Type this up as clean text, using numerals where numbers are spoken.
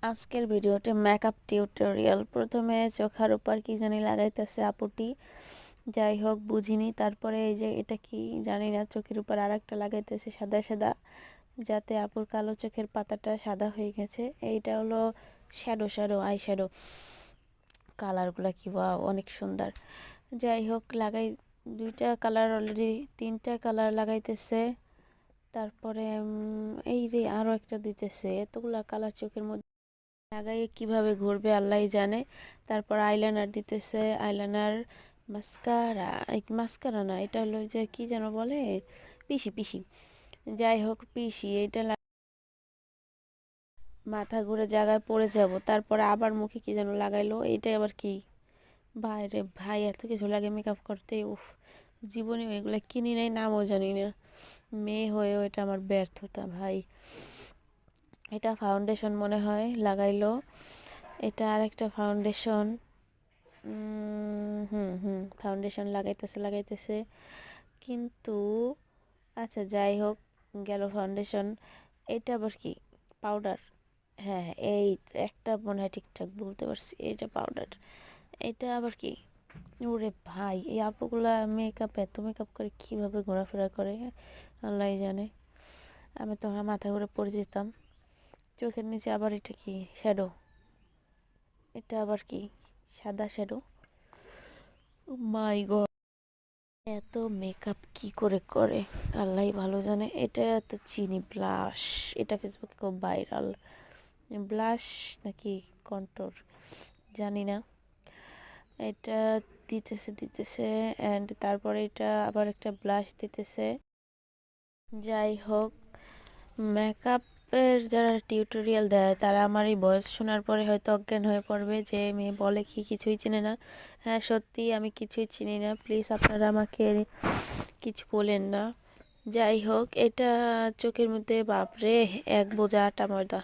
আজকের ভিডিওতে makeup tutorial. প্রথমে চোখের উপর কি জানি লাগাইতেছে আপুটি, যাই হোক বুঝিনি। তারপরে এই যে এটা কি জানি না, চোখের উপর আরেকটা লাগাইতেছে সাদা সাদা, যাতে আপুর কালো চোখের পাতাটা সাদা হয়ে গেছে। এইটা হলো আই শ্যাডো। কালারগুলো কি বা অনেক সুন্দর। যাই হোক লাগাই, দুইটা কালার অলরেডি, তিনটা কালার লাগাইতেছে। তারপরে এই রে আরও একটা দিতেছে। এতগুলা কালার চোখের মধ্যে লাগাইয়ে কিভাবে ঘুরবে আল্লাহই জানে। তারপর আইলাইনার দিতেছে, আইলাইনার, মাস্কারা, মাস্কারা না, এটা হলো যে কি যেন বলে, পিসি পিসি। যাই হোক পিসি, এটা মাথা ঘুরে জায়গায় পড়ে যাব। তারপরে আবার মুখে কি যেন লাগাইলো, এইটাই আবার কি, ভাই রে ভাই, এত কিছু লাগে মেকআপ করতে, উফ। জীবনে এগুলো কিনি নাই, নামও জানি না। মেয়ে হয়েও এটা আমার ব্যর্থতা ভাই। এটা ফাউন্ডেশন মনে হয় লাগাইলো, এটা আরেকটা ফাউন্ডেশন। হুম হুম, ফাউন্ডেশন লাগাইতেছে কিন্তু, আচ্ছা যাই হোক, গেল ফাউন্ডেশন। এটা আবার কি, পাউডার। হ্যাঁ হ্যাঁ, এই একটা মনে হয় ঠিকঠাক বলতে পারছি, এইটা পাউডার। এটা আবার কি, ওরে ভাই, এই আপুগুলা মেকআপ, এত মেকআপ করে কীভাবে ঘোরাফেরা করে আল্লাহ জানে। আমি তো আমার মাথা ঘুরে পড়ে যেতাম। চোখের নিচে আবার এটা কি, শ্যাডো। এটা আবার কি, সাদা শ্যাডো। মাই গড, এত মেকআপ কি করে করে আল্লাহ ভালো জানে। এটা তো চিনি ব্লাশ, এটা ফেসবুকে খুব ভাইরাল। ব্লাশ নাকি কন্ট্রোর জানি না। এটা দিতেছে অ্যান্ড তারপরে এটা আবার একটা ব্লাশ দিতেছে। যাই হোক, মেকআপের যারা টিউটোরিয়াল দেয় তারা আমার এই ভয়েস শোনার পরে হয়তো অজ্ঞান হয়ে পড়বে, যে মেয়ে বলে কি কিছুই চিনে না। হ্যাঁ সত্যি, আমি কিছুই চিনি না, প্লিজ আপনারা আমাকে কিছু বলেন না। যাই হোক, এটা চোখের মধ্যে বাপরে এক বোঝা আটা ময়দা।